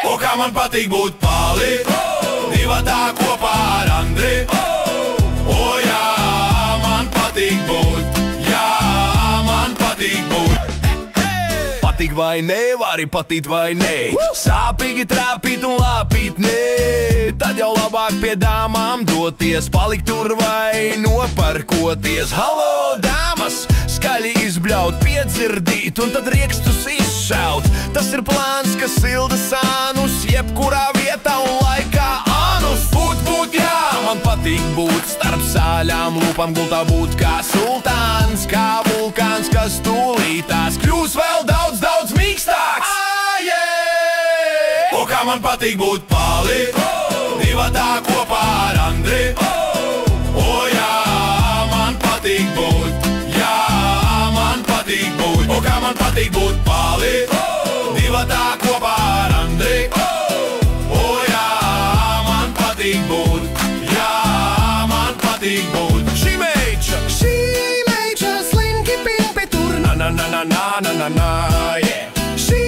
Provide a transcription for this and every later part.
O kā man patīk būt Pāli, divatā kopā ar Andri. O jā, man patīk būt, jā, man patīk būt. Patīk vai nē, vari patīt vai nē, sāpīgi trāpīt un lāpīt nē. Tad jau labāk pie dāmām doties, palikt tur vai noparkoties. Halo, dāmas, skaļi izbļaut, piedzirdīt un tad riekstus izšaut. Tas ir plāns, kas silda sānus, jebkurā vietā un laikā ānus. Būt, jā, man patīk būt starp sāļām lūpām, gultā būt kā sultāns, kā vulkāns, kas tūlītās kļūs vēl daudz mīkstāks. O kā man patīk būt Pāli, divatā kopā ar Andri. O jā, man patīk būt, jā, man patīk būt. O kā man patīk būt Pāli, divatā kopā ar Andri. O jā, man patīk būt, jā, man patīk būt. Šī meiča slinki pimpi tur, na, yeah. Šī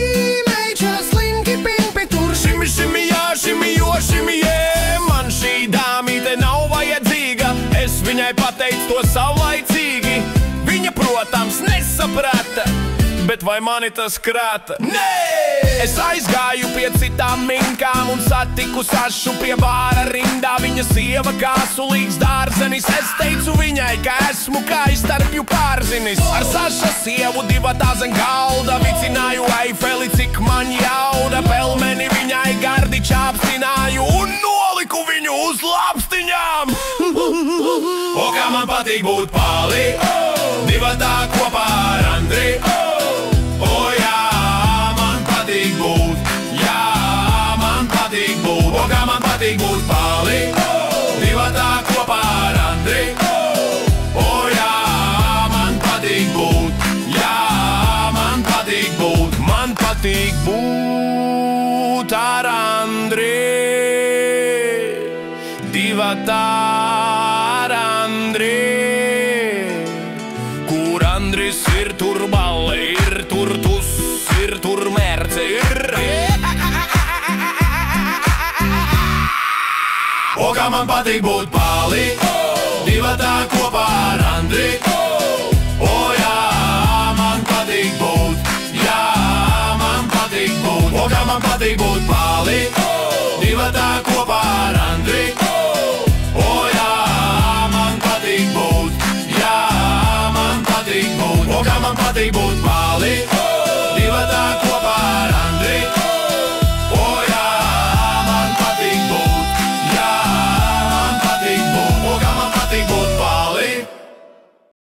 meiča slinki pimpi tur, šimi, jā, šimi, jo, šimi, jē. Man šī dāmīte nav vajadzīga, es viņai pateicu to savlaicīgi. Viņa, protams, nesaprata, bet vai mani tas krāta? Nē! Es aizgāju pie citām minkām un satiku Sašu pie bāra rindā. Viņa sieva kā sulīgs dārzenis, es teicu viņai, ka esmu kā izstarpju pārzinis. Ar Saša sievu divatā zem galda vicināju Eifeli, cik man jauda. Pelmeni viņai gardi čāpstināju un noliku viņu uz lāpstiņām. O kā man patīk būt Pāli, divatā kopā ar Andri. O jā, man patīk būt, jā, man patīk būt. O kā man patīk būt Pāli, divatā kopā ar Andri. O jā, man patīk būt, jā, man patīk būt. Man patīk būt ar Andri, divatā ar Andri. Kur Andris ir, tur balle ir, tur tus ir, tur mērce ir. O kā man patīk būt Pāli, divatā kopā ar Andri. O jā, man patīk būt, jā, man patīk būt. O kā man patīk būt Pāli, divatā kopā ar Andri. O jā, man patīk būt, jā, man patīk būt. O kā man patīk būt Pāli.